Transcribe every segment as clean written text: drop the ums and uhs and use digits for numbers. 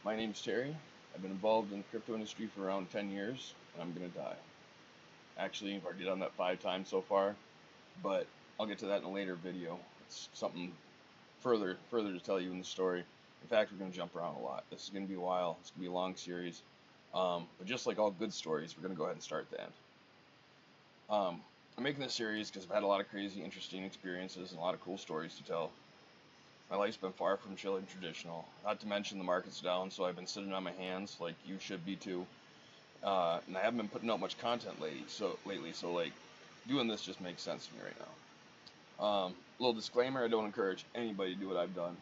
My name's Terry. I've been involved in the crypto industry for around 10 years, and I'm gonna die. Actually, I've already done that 5 times so far, but I'll get to that in a later video. It's something further to tell you in the story. In fact, we're gonna jump around a lot. This is gonna be a while. It's gonna be a long series. But just like all good stories, we're gonna go ahead and start at the end. I'm making this series because I've had a lot of crazy, interesting experiences and a lot of cool stories to tell. My life's been far from chill and traditional. Not to mention the market's down, so I've been sitting on my hands like you should be too. And I haven't been putting out much content lately, so like doing this just makes sense to me right now. Little disclaimer: I don't encourage anybody to do what I've done.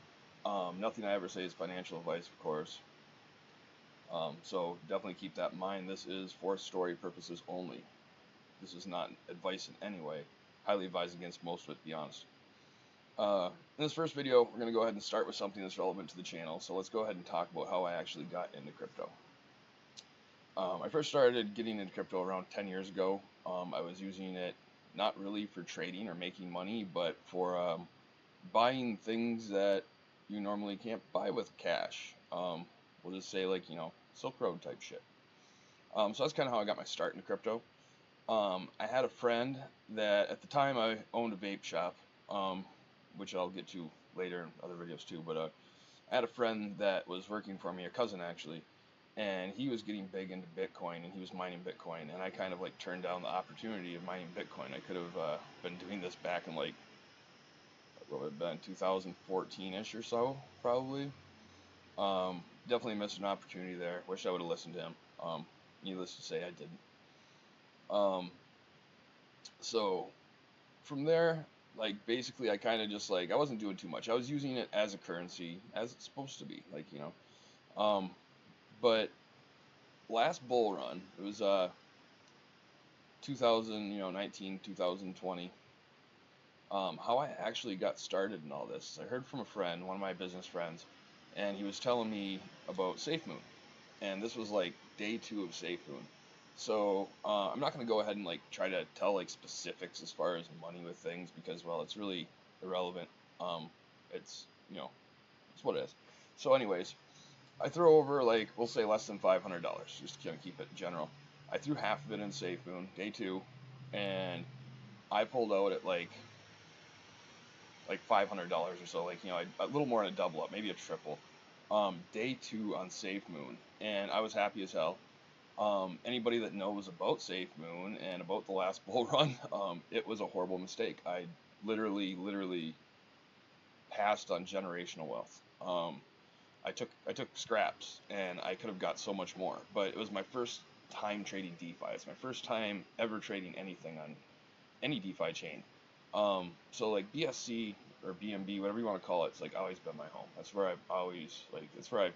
Nothing I ever say is financial advice, of course. So definitely keep that in mind. This is for story purposes only. This is not advice in any way. Highly advise against most of it, to be honest. In this first video, we're going to go ahead and start with something that's relevant to the channel. So let's go ahead and talk about how I actually got into crypto. I first started getting into crypto around 10 years ago. I was using it not really for trading or making money, but for buying things that you normally can't buy with cash. We'll just say like, Silk Road type shit. So that's kind of how I got my start into crypto. I had a friend that at the time I owned a vape shop, which I'll get to later in other videos too, but I had a friend that was working for me, a cousin actually, and he was getting big into Bitcoin and he was mining Bitcoin, and I kind of like turned down the opportunity of mining Bitcoin. I could have been doing this back in like, what would have been 2014-ish or so, probably. Definitely missed an opportunity there. Wish I would have listened to him. Needless to say, I didn't. So from there, like basically I kind of just like, I wasn't doing too much. I was using it as a currency, as it's supposed to be, um, but last bull run, it was 2019, 2020. How I actually got started in all this, I heard from a friend, one of my business friends, and he was telling me about SafeMoon, and this was like day 2 of SafeMoon. So I'm not going to go ahead and like try to tell like specifics as far as money with things because, well, it's really irrelevant. It's it's what it is. So anyways, I throw over like, we'll say less than $500, just to kind of keep it general. I threw half of it in SafeMoon day 2, and I pulled out at like $500 or so, like a little more than a double up, maybe a triple. Day 2 on SafeMoon, and I was happy as hell. Anybody that knows about SafeMoon and about the last bull run, it was a horrible mistake. I literally passed on generational wealth. I took scraps, and I could have got so much more. But it was my first time trading DeFi. It's my first time ever trading anything on any DeFi chain. So like BSC or BNB, whatever you want to call it, it's like always been my home. That's where I've always like. That's where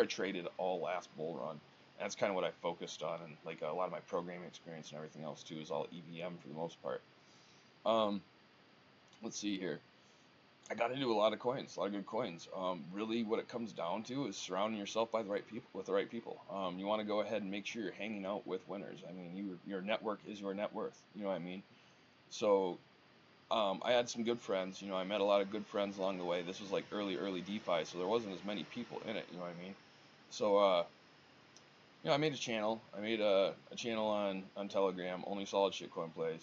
I traded all last bull run. And that's kind of what I focused on, and like a lot of my programming experience and everything else too is all EVM for the most part. Um, let's see here. I got into a lot of coins, a lot of good coins. Really, what it comes down to is surrounding yourself by the right people, with the right people. You want to go ahead and make sure you're hanging out with winners. I mean, your network is your net worth. You know what I mean? So, I had some good friends. I met a lot of good friends along the way. This was like early DeFi, so there wasn't as many people in it. You know what I mean? So, I made a channel. I made a channel on Telegram, only solid shitcoin plays.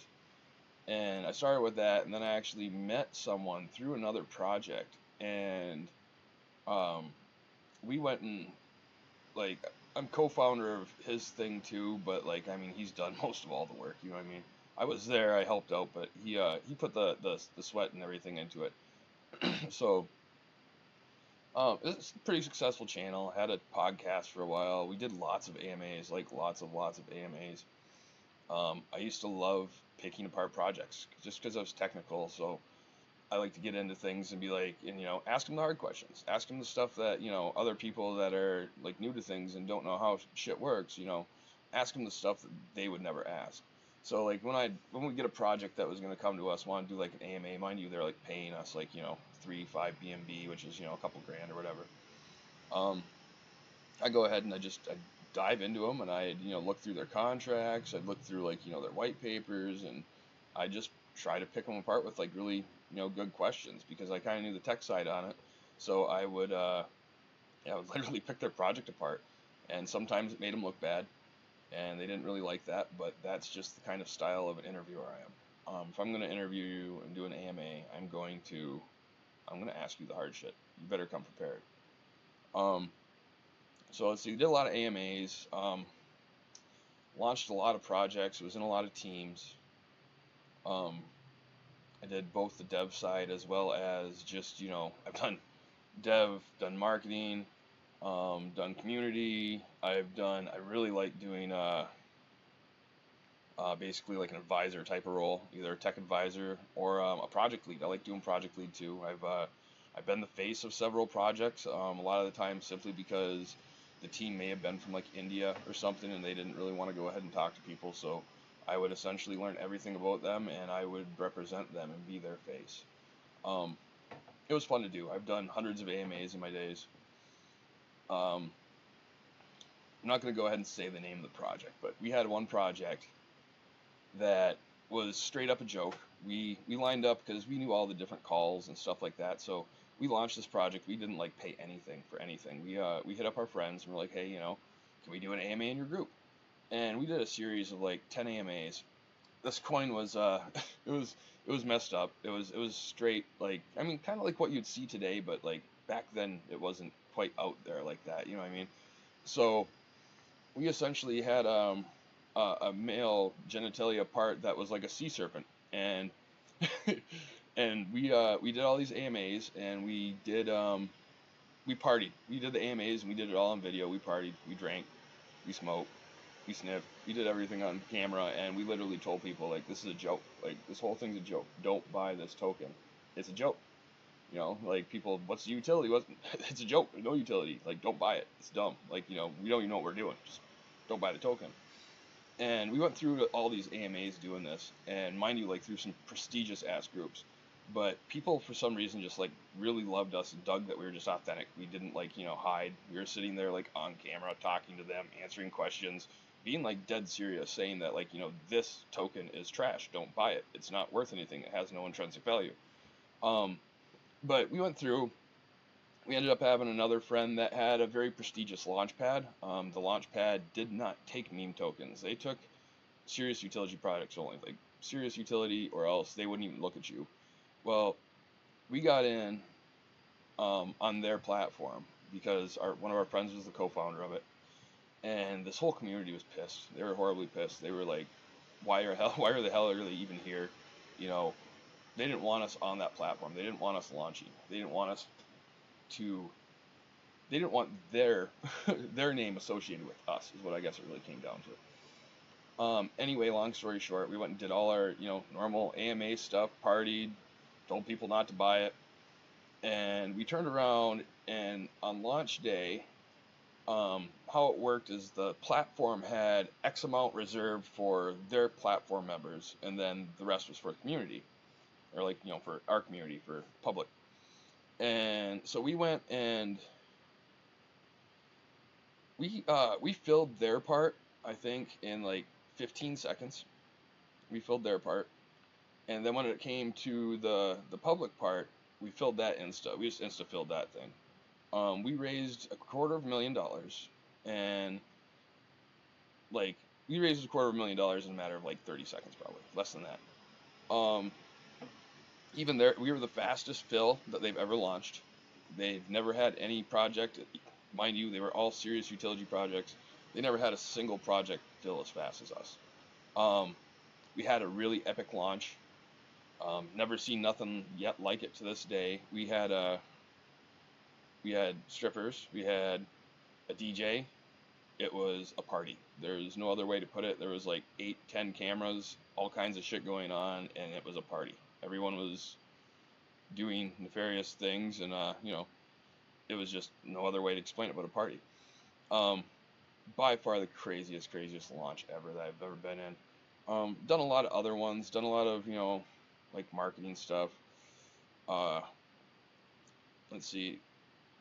And I started with that, and then I actually met someone through another project, and um, we went and like, I'm co-founder of his thing too, but like, I mean, he's done most of all the work. You know what I mean? I was there, I helped out, but he put the sweat and everything into it. So it's a pretty successful channel. Had a podcast for a while. We did lots of AMAs, like lots of AMAs. I used to love picking apart projects just because I was technical. So I like to get into things and be like, and ask them the hard questions. Ask them the stuff that other people that are like new to things and don't know how shit works. Ask them the stuff that they would never ask. So like when we get a project that was going to come to us, want to do like an AMA, mind you, they're like paying us like 3-5 BNB, which is a couple grand or whatever. I go ahead and I dive into them, and I look through their contracts. I'd look through like their white papers, and I just try to pick them apart with like really good questions because I kind of knew the tech side on it. So I would yeah, I would literally pick their project apart, and sometimes it made them look bad, and they didn't really like that. But that's just the kind of style of an interviewer I am. If I'm going to interview you and do an AMA, I'm going to ask you the hard shit. You better come prepared. Um, so let's see. Did a lot of AMAs. Launched a lot of projects. Was in a lot of teams. Um, I did both the dev side as well as just I've done dev, done marketing, done community. I really like doing basically like an advisor type of role, either a tech advisor or a project lead. I like doing project lead too. I've been the face of several projects. A lot of the time simply because the team may have been from like India or something, and they didn't really want to go ahead and talk to people. So I would essentially learn everything about them, and I would represent them and be their face. Um, it was fun to do. I've done hundreds of AMAs in my days. Um, I'm not going to go ahead and say the name of the project, but we had one project that was straight up a joke. We lined up because we knew all the different calls and stuff like that. So we launched this project. We didn't like pay anything for anything. We hit up our friends and we're like, hey, can we do an AMA in your group? And we did a series of like 10 AMAs. This coin was it was messed up. It was straight like, I mean, kind of like what you'd see today, but like back then it wasn't quite out there like that. You know what I mean? So we essentially had a male genitalia part that was like a sea serpent, and and we did all these AMAs, and we partied. We did the AMAs and we did it all on video. We partied, we drank, we smoked, we sniffed, we did everything on camera, and we literally told people like, this is a joke. Like, this whole thing's a joke. Don't buy this token. It's a joke. Like, people, what's the utility? It's a joke. There's no utility. Like, don't buy it. It's dumb. Like, we don't even know what we're doing. Just don't buy the token. And we went through all these AMAs doing this, and mind you, like through some prestigious ass groups. But people, for some reason, just like really loved us and dug that we were just authentic. We didn't like, hide. We were sitting there like on camera, talking to them, answering questions, being like dead serious, saying that like, this token is trash. Don't buy it. It's not worth anything. It has no intrinsic value. Um, but we went through. We ended up having another friend that had a very prestigious launch pad. The launch pad did not take meme tokens. They took serious utility products only, like serious utility, or else they wouldn't even look at you. Well, we got in on their platform because one of our friends was the co-founder of it, and this whole community was pissed. They were horribly pissed. They were like, why are the hell are they even here? You know, they didn't want us on that platform. They didn't want us launching. They didn't want us to. They didn't want their their name associated with us. Is what I guess it really came down to. Anyway, long story short, we went and did all our, normal AMA stuff, partied, told people not to buy it, and we turned around and on launch day, how it worked is the platform had X amount reserved for their platform members, and then the rest was for the community, or like, for our community, for public. And so we went and we filled their part, I think, in like 15 seconds. We filled their part. And then when it came to the public part, we filled that insta. We just insta filled that thing. We raised $250,000, and like we raised $250,000 in a matter of like 30 seconds, probably less than that. Even there, we were the fastest fill that they've ever launched. They've never had any project, mind you, they were all serious utility projects. They never had a single project fill as fast as us. We had a really epic launch. Never seen nothing yet like it to this day. We had strippers, we had a DJ. It was a party. There's no other way to put it. There was like 8, 10 cameras, all kinds of shit going on, and it was a party. Everyone was doing nefarious things, and it was just no other way to explain it but a party. Um, by far the craziest launch ever that I've ever been in. Done a lot of other ones. Done a lot of like marketing stuff. Uh, let's see.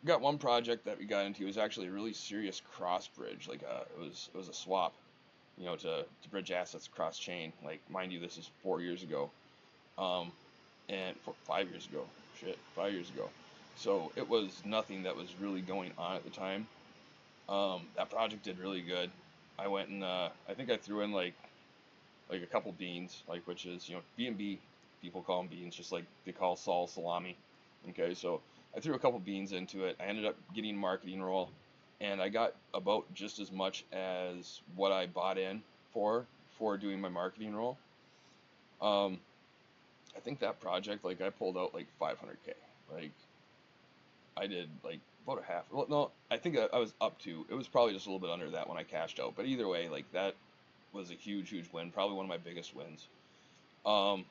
We got one project that we got into. It was actually a really serious cross bridge. Like it was a swap, to bridge assets cross chain. Like, mind you, this is 4 years ago. And 5 years ago. Shit, 5 years ago. So it was nothing that was really going on at the time. That project did really good. I went and I think I threw in like a couple beans, like which is B&B. People call them beans, just like they call Saul salami. Okay, so I threw a couple beans into it. I ended up getting a marketing role, and I got about just as much as what I bought in for doing my marketing role. Um, I think that project, like I pulled out like 500K. Like I did like about a half. Well, no, I think I was up to. It was probably just a little bit under that when I cashed out. But either way, like that was a huge, huge win. Probably one of my biggest wins. Um,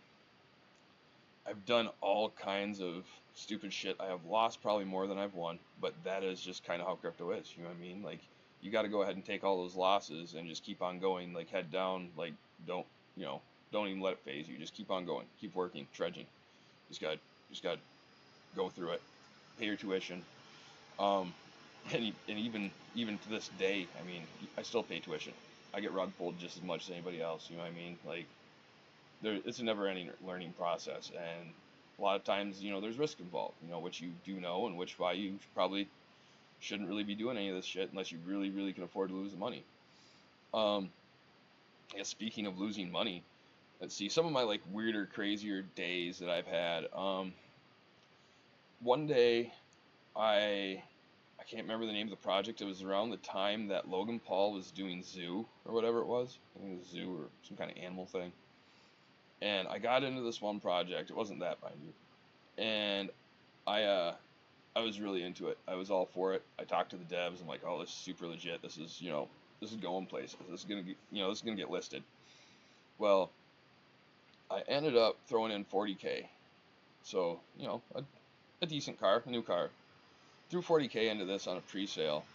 I've done all kinds of stupid shit. I have lost probably more than I've won, but that is just kind of how crypto is. You know what I mean? Like you got to go ahead and take all those losses and just keep on going, like head down. Like don't you know? Don't even let it phase you. Just keep on going. Keep working, trudging. Just got to go through it. Pay your tuition. Um, and even to this day, I mean, I still pay tuition. I get rug pulled just as much as anybody else. You know what I mean? Like it's a never-ending learning process, and a lot of times, there's risk involved. Which you do know, and which why you probably shouldn't really be doing any of this shit unless you really, really can afford to lose the money. Um, I guess speaking of losing money, let's see some of my like weirder, crazier days that I've had. One day, I I can't remember the name of the project. It was around the time that Logan Paul was doing zoo or whatever it was. I think it was zoo or some kind of animal thing. And I got into this one project. It wasn't that, mind you. And I I was really into it. I was all for it. I talked to the devs. I'm like, oh, this is super legit. This is going places. This is gonna get, this is gonna get listed. Well, I ended up throwing in 40K. So, a decent car, a new car. Threw 40K into this on a pre-sale.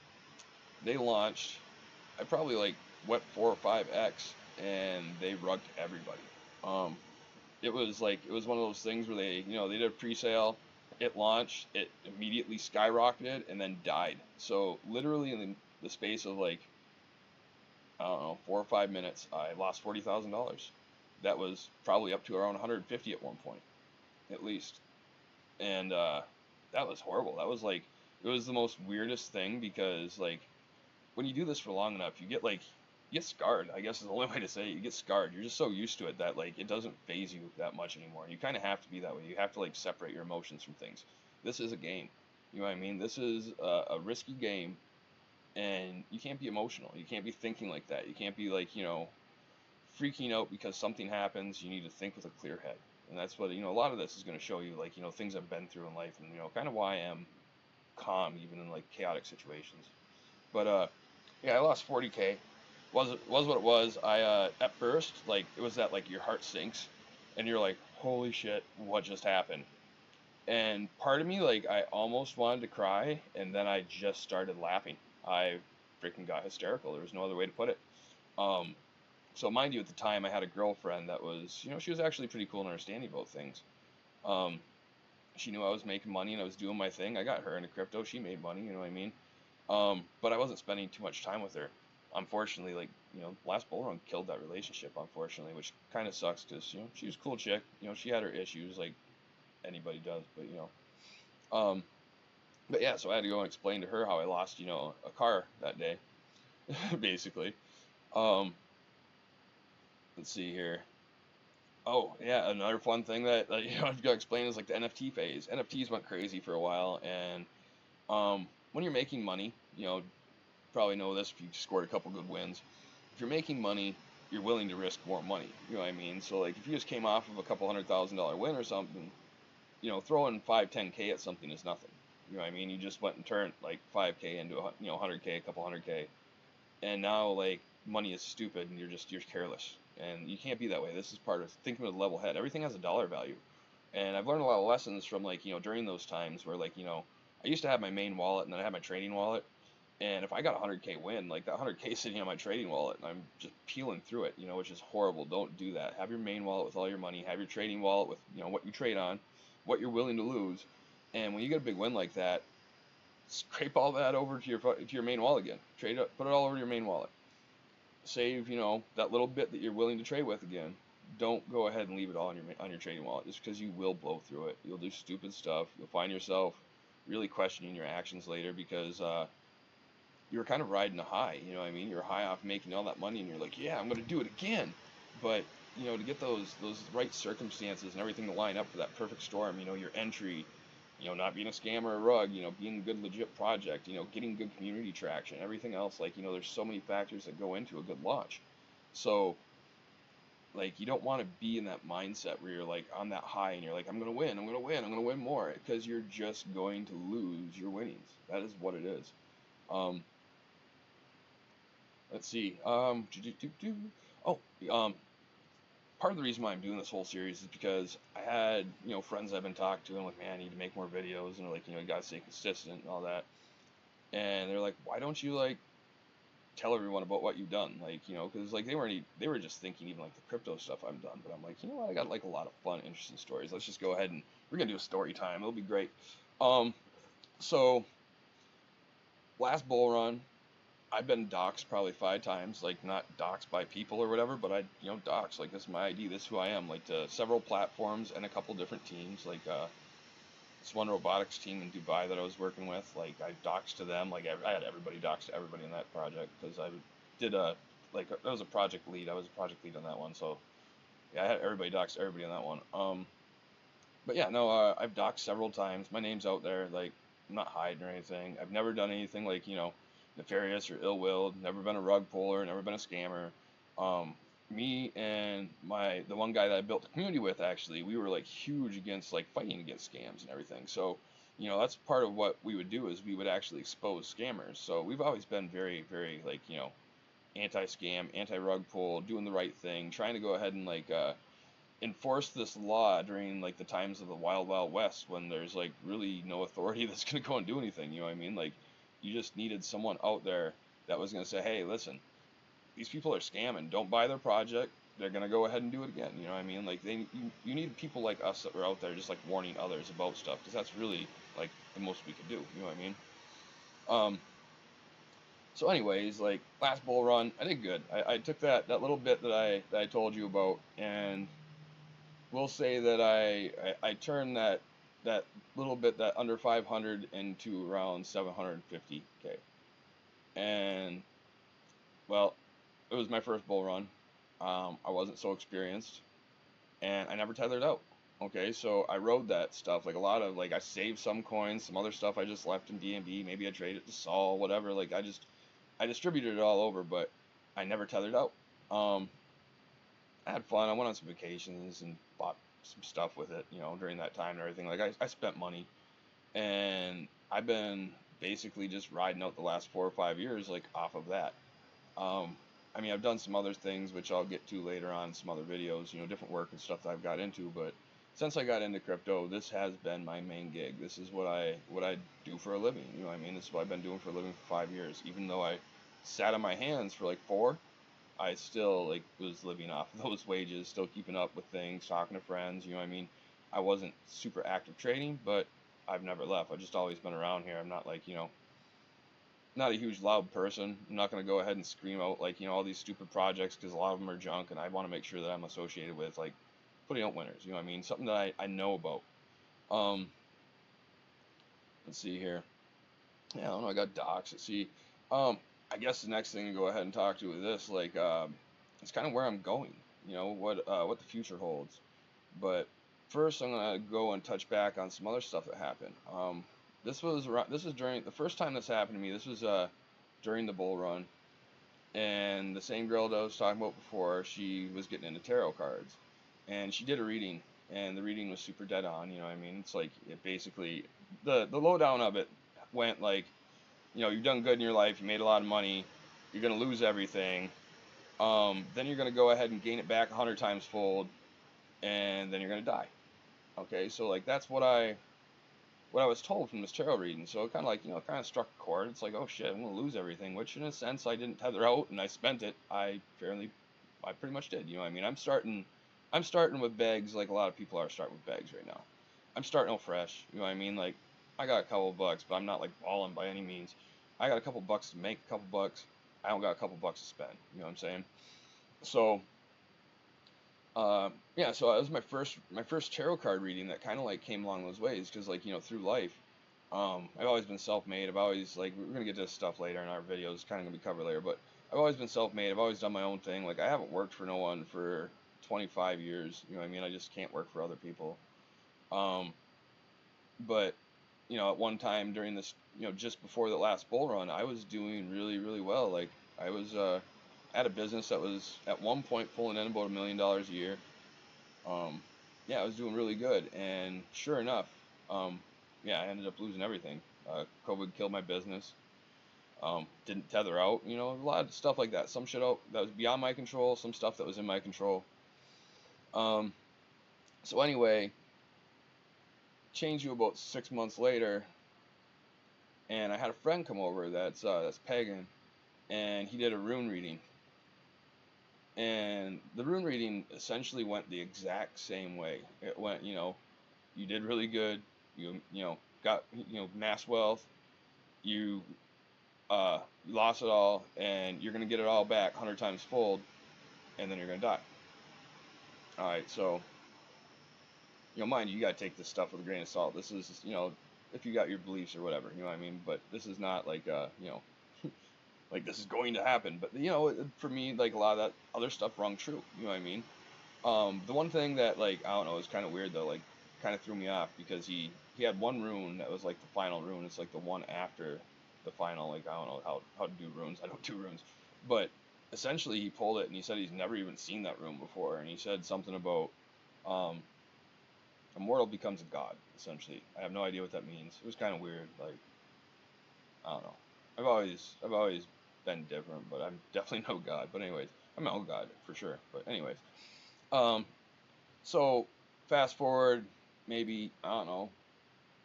They launched. I probably like went 4 or 5x, and they rugged everybody. Um, it was one of those things where they did a pre-sale, it launched, it immediately skyrocketed and then died. So literally in the space of like I don't know 4 or 5 minutes, I lost $40,000. That was probably up to around 150 at one point, at least, and that was horrible. That was like it was the most weirdest thing because like when you do this for long enough, you get scarred. I guess is the only way to say it. You get scarred. You're just so used to it that like it doesn't phase you that much anymore. You kind of have to be that way. You have to like separate your emotions from things. This is a game. You know what I mean? This is a risky game, and you can't be emotional. You can't be thinking like that. You can't be like freaking out because something happens. You need to think with a clear head, and that's what a lot of this is going to show you. Like things I've been through in life, and kind of why I am calm even in like chaotic situations. But yeah, I lost 40K. Was what it was. I at first like it was that like your heart sinks, and you're like, holy shit, what just happened? And part of me like I almost wanted to cry, and then I just started laughing. I freaking got hysterical. There was no other way to put it. Um, so mind you, at the time I had a girlfriend that was, she was actually pretty cool and understanding about things. Um, she knew I was making money and I was doing my thing. I got her into crypto. She made money. You know what I mean? But I wasn't spending too much time with her. Unfortunately, like, last bull run killed that relationship, unfortunately, which kind of sucks because, she was a cool chick. She had her issues like anybody does, um, but yeah, so I had to go and explain to her how I lost, a car that day, basically. Um, let's see here. Oh, yeah, another fun thing that I've got to explain is like the NFT phase. NFTs went crazy for a while, and when you're making money, probably know this if you scored a couple good wins. If you're making money, you're willing to risk more money. You know what I mean? So like if you just came off of a couple $100,000 win or something, throwing 5, 10K at something is nothing. You know what I mean? You just went and turned like 5K into 100K, a couple 100K, and now like money is stupid and you're careless. And you can't be that way. This is part of thinking with a level head. Everything has a dollar value. And I've learned a lot of lessons from like, during those times where like, I used to have my main wallet and then I had my trading wallet. And if I got a 100K win, like that 100K sitting on my trading wallet, and I'm just peeling through it, which is horrible. Don't do that. Have your main wallet with all your money. Have your trading wallet with, what you trade on, what you're willing to lose. And when you get a big win like that, scrape all that over to your main wallet again. Trade it, put it all over your main wallet. Save, that little bit that you're willing to trade with again. Don't go ahead and leave it all on your trading wallet just because you will blow through it. You'll do stupid stuff. You'll find yourself really questioning your actions later because you were kind of riding a high, you know what I mean? You're high off making all that money and you're like, yeah, I'm going to do it again. But, to get those right circumstances and everything to line up for that perfect storm, your entry, not being a scam or a rug, being a good legit project, getting good community traction, everything else, like, there's so many factors that go into a good launch. So, like, you don't want to be in that mindset where you're like on that high and you're like, I'm going to win, I'm going to win, I'm going to win more, because you're just going to lose your winnings. That is what it is. Um, let's see. Oh, um, part of the reason why I'm doing this whole series is because I had, friends I've been talking to, and like, man, I need to make more videos, and they're like, you gotta stay consistent and all that. And they're like, why don't you like tell everyone about what you've done? Like, because like they were just thinking even like the crypto stuff I've done. But I'm like, you know what? I got like a lot of fun, interesting stories. Let's just go ahead and we're gonna do a story time. It'll be great. Um, so last bull run, I've been doxxed probably 5 times, like not doxxed by people or whatever, but I, doxxed, like this is my ID, this is who I am, like to several platforms and a couple different teams, like this one robotics team in Dubai that I was working with, like I doxxed to them, like I had everybody doxxed to everybody in that project because I did like that was a project lead, I was a project lead on that one, so yeah, I had everybody doxxed to everybody on that one. But yeah, no, I've doxed several times. My name's out there. Like, I'm not hiding or anything. I've never done anything like, nefarious or ill-willed. Never been a rug puller. Never been a scammer. Um, Me and the one guy that I built the community with, actually, we were like huge against like fighting against scams and everything. So, that's part of what we would do is we would actually expose scammers. So we've always been very, very like, anti-scam, anti-rug pull, doing the right thing, trying to go ahead and like enforce this law during like the times of the wild wild west when there's like really no authority that's going to go and do anything, you know what I mean? Like, you just needed someone out there that was going to say, hey, listen, these people are scamming, don't buy their project, they're going to go ahead and do it again, you know what I mean? Like, you need people like us that were out there just like warning others about stuff, because that's really like the most we could do, you know what I mean? um so anyways, like last bull run I did good. I took that little bit that I told you about, and we'll say that I turned that little bit, that under 500, into around 750K. And well, it was my first bull run. I wasn't so experienced, and I never tethered out. Okay, so I rode that stuff like a lot of like I saved some coins, some other stuff I just left in DMB. Maybe I traded it to Sol, whatever. Like I distributed it all over, but I never tethered out. Um, I had fun. I went on some vacations and bought some stuff with it, during that time and everything. Like I spent money, and I've been basically just riding out the last 4 or 5 years like off of that. Um, I mean, I've done some other things which I'll get to later on, some other videos, different work and stuff that I've got into. But since I got into crypto, this has been my main gig. This is what I do for a living. You know what I mean? This is what I've been doing for a living for 5 years. Even though I sat on my hands for like four, I still like was living off of those wages, still keeping up with things, talking to friends, you know what I mean? I wasn't super active trading, but I've never left. I've just always been around here. I'm not like, not a huge loud person. I'm not going to go ahead and scream out like, all these stupid projects because a lot of them are junk, and I want to make sure that I'm associated with like putting out winners, you know what I mean? Something that I know about. Um, let's see here. Yeah, I don't know. I got docs. Let's see. Um, I guess the next thing to go ahead and talk to is this, like, it's kind of where I'm going. What the future holds. But first, I'm gonna go and touch back on some other stuff that happened. This was during the first time this happened to me. This was during the bull run, and the same girl that I was talking about before, she was getting into tarot cards, and she did a reading, and the reading was super dead on. You know what I mean? It's like it basically the lowdown of it went like, you've done good in your life, you made a lot of money, you're gonna lose everything. Then you're gonna go ahead and gain it back 100 times fold, and then you're gonna die. Okay, so like that's what I was told from this tarot reading. So it kind of like, kind of struck a chord. It's like, oh shit, I'm gonna lose everything, which in a sense I didn't tether out and I spent it. I pretty much did. You know what I mean? I'm starting with bags like a lot of people are starting with bags right now. I'm starting out fresh. You know what I mean? Like I got a couple of bucks, but I'm not like balling by any means. I got a couple bucks to make, a couple bucks. I don't got a couple bucks to spend. You know what I'm saying? So yeah, so that was my first tarot card reading that kind of like came along those ways, because like through life, I've always been self-made. I've always like we're gonna get to this stuff later in our videos. It's kind of gonna be covered later, but I've always been self-made. I've always done my own thing. Like I haven't worked for no one for 25 years. You know what I mean? I just can't work for other people. Um, but at one time during this, just before the last bull run, I was doing really, really well. Like I was, I had a business that was at one point pulling in about $1 million a year. Um, yeah, I was doing really good, and sure enough, um, yeah, I ended up losing everything. COVID killed my business. Didn't tether out, a lot of stuff like that. Some shit out that was beyond my control, some stuff that was in my control. Um, so anyway, change you about 6 months later, and I had a friend come over that's pagan, and he did a rune reading, and the rune reading essentially went the exact same way. It went, you did really good. You got mass wealth. You you lost it all, and you're gonna get it all back 100 times fold, and then you're gonna die. All right, so mind you, gotta take this stuff with a grain of salt. This is if you got your beliefs or whatever, you know what I mean. But this is not like like this is going to happen. But for me, like a lot of that other stuff rung true. You know what I mean? The one thing that like I don't know is kind of weird though, like kind of threw me off because he had one rune that was like the final rune. It's like the one after the final. Like I don't know how to do runes. I don't do runes, but essentially he pulled it and he said he's never even seen that rune before, and he said something about um, a mortal becomes a god. Essentially, I have no idea what that means. It was kind of weird. Like I don't know. I've always been different, but I'm definitely no god. But anyways, I'm no god for sure. But anyways. Um, so fast forward maybe, I don't know,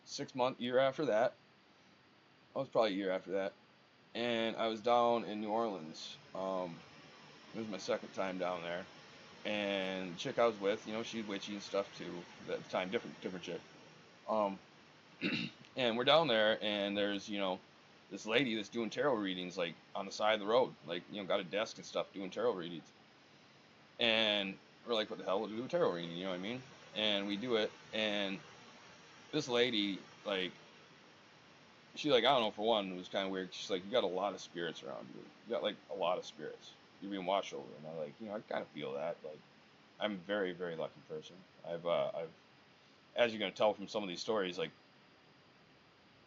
6 month year after that. I was probably a year after that. And I was down in New Orleans. It was my second time down there. And the chick I was with, she's witchy and stuff too. At the time, different chick. Um, and we're down there, and there's this lady that's doing tarot readings like on the side of the road, like got a desk and stuff doing tarot readings. And we're like, what the hell would we do a tarot reading? You know what I mean? And we do it, and this lady, like, she, like, I don't know, for one, it was kind of weird. She's like, you got a lot of spirits around you. You got, like, a lot of spirits. You're being watched over. And I, like, I kind of feel that. Like, I'm a very, very lucky person. As you're going to tell from some of these stories, like,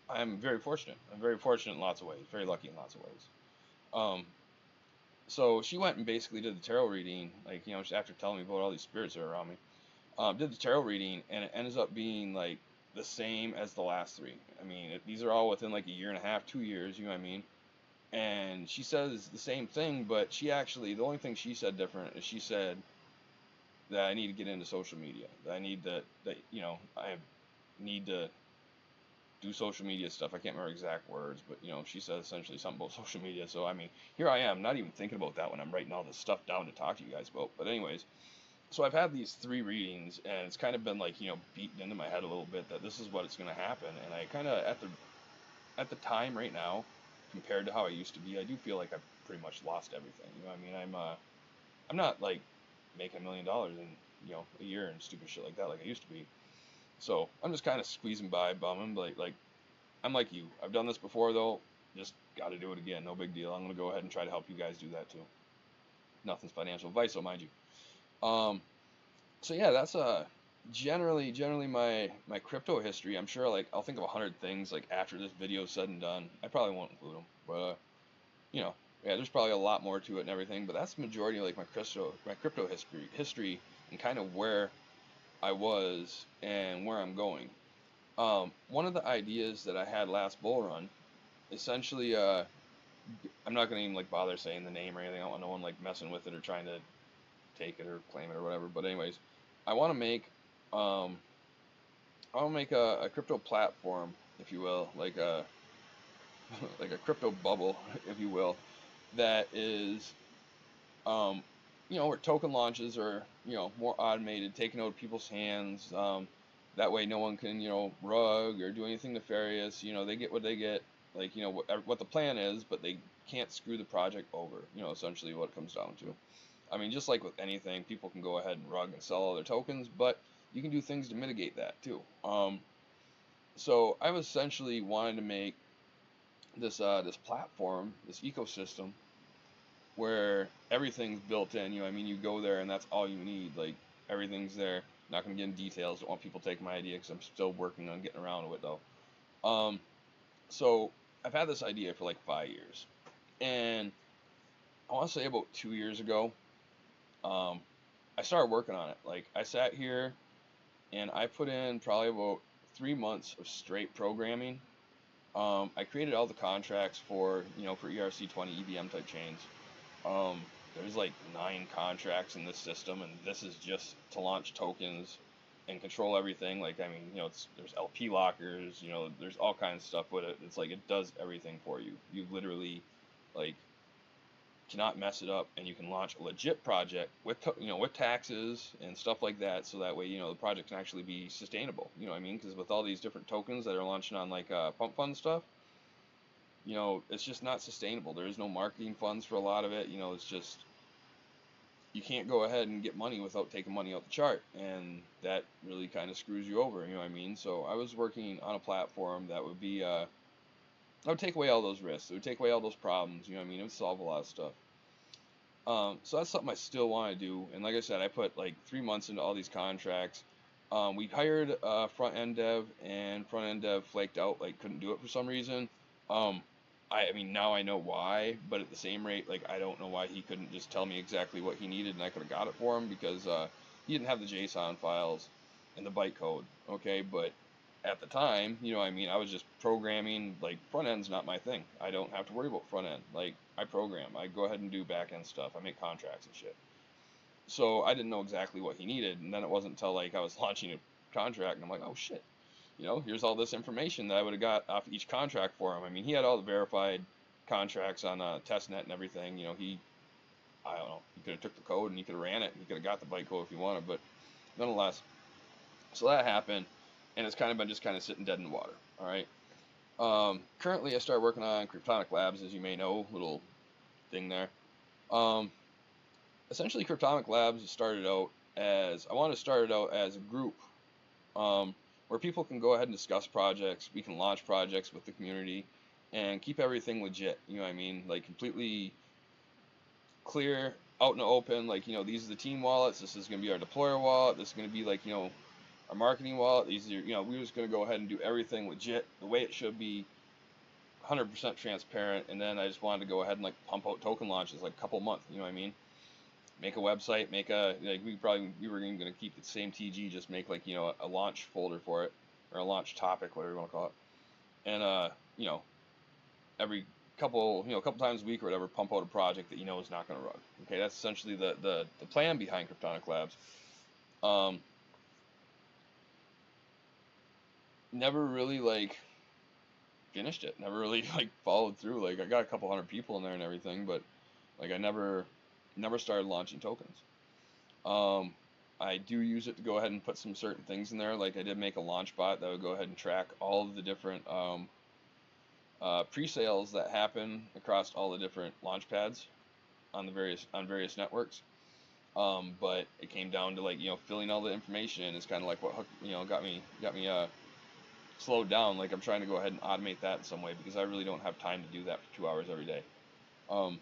I'm very fortunate. I'm very fortunate in lots of ways. Very lucky in lots of ways. Um, so she went and basically did the tarot reading, like, after telling me about all these spirits that are around me. Did the tarot reading, and it ends up being like the same as the last three. I mean, these are all within like a year and a half, 2 years. You know what I mean? And she says the same thing, but the only thing she said different is she said that I need to get into social media. That I need I need to do social media stuff. I can't remember exact words, but she said essentially something about social media. So I mean, here I am, not even thinking about that when I'm writing all this stuff down to talk to you guys about. But anyways, so I've had these three readings, and it's kind of been like beaten into my head a little bit that this is what it's going to happen. And I kind of at the time right now, compared to how I used to be, I do feel like I've pretty much lost everything. You know what I mean? I'm not like making $1 million in a year and stupid shit like that like I used to be. So I'm just kind of squeezing by, bumming. But like I'm like you. I've done this before though. Just got to do it again. No big deal. I'm gonna go ahead and try to help you guys do that too. Nothing's financial advice, so mind you. So yeah, that's generally my crypto history. I'm sure like I'll think of 100 things like after this video is said and done. I probably won't include them, but yeah, there's probably a lot more to it and everything. But that's the majority of like my crypto history and kind of where I was and where I'm going. One of the ideas that I had last bull run, essentially, I'm not gonna even like bother saying the name or anything. I don't want no one like messing with it or trying to take it or claim it or whatever. But anyways, I want to make um, a crypto platform, if you will, like a like a crypto bubble, if you will, that is where token launches are more automated, taken out of people's hands. That way, no one can rug or do anything nefarious. They get what they get, like what the plan is, but they can't screw the project over. Essentially what it comes down to. I mean, just like with anything, people can go ahead and rug and sell all their tokens, but you can do things to mitigate that too. So I was essentially wanting to make this platform, this ecosystem where everything's built in. I mean, you go there and that's all you need. Like everything's there. Not gonna get in details. Don't want people to take my idea because I'm still working on getting around to it though. Um, so I've had this idea for like 5 years, and I want to say about 2 years ago, um, I started working on it. Like I sat here and I put in probably about 3 months of straight programming. I created all the contracts for ERC20 EVM type chains. Um, there's like 9 contracts in this system, and this is just to launch tokens and control everything. Like, I mean, there's LP lockers, there's all kinds of stuff with it. It's like it does everything for you. You literally, like, cannot mess it up, and you can launch a legit project with taxes and stuff like that. So that way, the project can actually be sustainable. You know what I mean? Because with all these different tokens that are launching on like pump fund stuff, it's just not sustainable. There is no marketing funds for a lot of it. It's just you can't go ahead and get money without taking money out the chart, and that really kind of screws you over. You know what I mean? So I was working on a platform that would be that would take away all those risks. It would take away all those problems. You know what I mean? It would solve a lot of stuff. So that's something I still want to do. And like I said, I put like 3 months into all these contracts. We hired a front end dev, and front end dev flaked out, like couldn't do it for some reason. Um, I mean, now I know why, but at the same rate, like I don't know why he couldn't just tell me exactly what he needed, and I could have got it for him because he didn't have the JSON files and the bytecode. Okay, but at the time, I mean, I was just programming. Like front end's not my thing. I don't have to worry about front end. Like I program. I go ahead and do back end stuff. I make contracts and shit. So I didn't know exactly what he needed, and then it wasn't until like I was launching a contract, and I'm like, oh shit, here's all this information that I would have got off each contract for him. I mean, he had all the verified contracts on testnet and everything. I don't know, he could have took the code and he could have ran it, and he could have got the bytecode if he wanted, but nonetheless, so that happened, and it's kind of been just kind of sitting dead in the water. All right. Currently, I started working on Cryptonic Labs, as you may know, little thing there. Um, Essentially, Cryptonic Labs started out as I want to start it out as a group um, where people can go ahead and discuss projects. We can launch projects with the community and keep everything legit. You know what I mean? Like completely clear, out in the open. Like, these are the team wallets. This is going to be our deployer wallet. This is going to be like, our marketing wallet. These are, we're just going to go ahead and do everything legit the way it should be, 100% transparent. And then I just wanted to go ahead and like pump out token launches like a couple months. You know what I mean? Make a website, make a like we were even going to keep the same TG, just make like a launch folder for it, or a launch topic, whatever you want to call it, and every couple times a week or whatever, pump out a project that is not going to run. Okay, that's essentially the plan behind Cryptonic Labs. Um, Never really like finished it. Never really like followed through. Like I got a couple hundred people in there and everything, but like I never started launching tokens. Um, I do use it to go ahead and put some certain things in there. Like I did make a launch bot that would go ahead and track all of the different pre-sales that happen across all the different launch pads on various networks. But it came down to like filling all the information in is kind of like what got me slowed down. Like I'm trying to go ahead and automate that in some way because I really don't have time to do that for 2 hours every day. Um,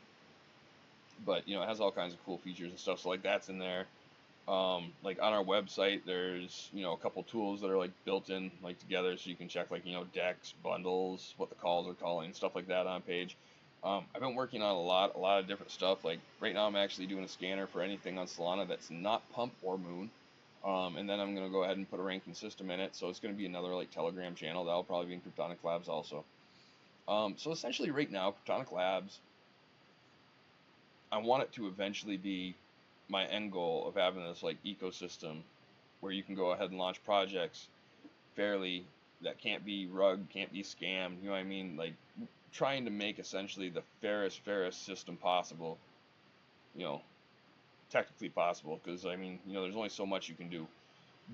but it has all kinds of cool features and stuff. So like that's in there. Like on our website, there's a couple tools that are like built in like together, so you can check like decks, bundles, what the calls are calling, stuff like that on page. I've been working on a lot of different stuff. Like right now, I'm actually doing a scanner for anything on Solana that's not Pump or Moon. And then I'm gonna go ahead and put a ranking system in it, so it's gonna be another like Telegram channel that'll probably be in Cryptonic Labs also. So essentially, right now, Cryptonic Labs, I want it to eventually be my end goal of having this like ecosystem where you can go ahead and launch projects fairly that can't be rug, can't be scammed. You know what I mean? Like trying to make essentially the fairest system possible. You know, technically possible because I mean, there's only so much you can do.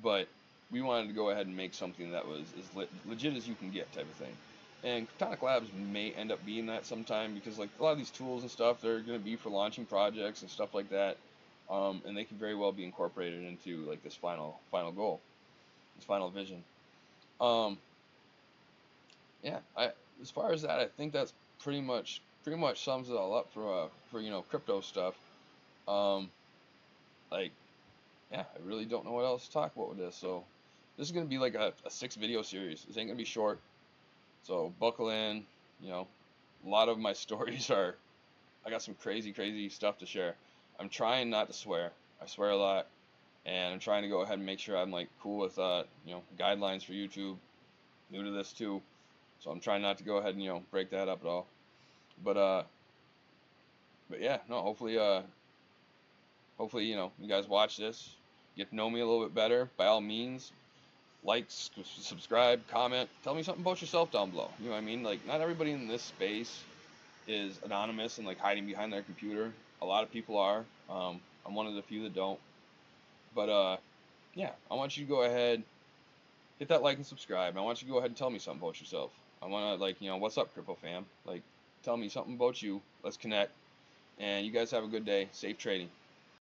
But we wanted to go ahead and make something that was as legit as you can get, type of thing. And Cryptonic Labs may end up being that sometime because like a lot of these tools and stuff, they're going to be for launching projects and stuff like that. And they can very well be incorporated into like this final goal, this final vision. Um, yeah, as far as that, I think that's pretty much sums it all up for crypto stuff. Um, like yeah, I really don't know what else to talk about with this. So this is gonna be like a 6 video series. This ain't gonna be short. So buckle in. You know, a lot of my stories are I got some crazy stuff to share. I'm trying not to swear. I swear a lot, and I'm trying to go ahead and make sure I'm like cool with guidelines for YouTube. New to this too, so I'm trying not to go ahead and break that up at all. But but yeah, no. Hopefully you guys watch this, get to know me a little bit better. By all means, like, subscribe, comment, tell me something about yourself down below. You know what I mean? Like, not everybody in this space is anonymous and like hiding behind their computer. A lot of people are. I'm one of the few that don't. But yeah, I want you to go ahead, hit that like and subscribe. I want you to go ahead and tell me something about yourself. I want to like, what's up, Crypto fam? Like, tell me something about you. Let's connect. And you guys have a good day. Safe trading.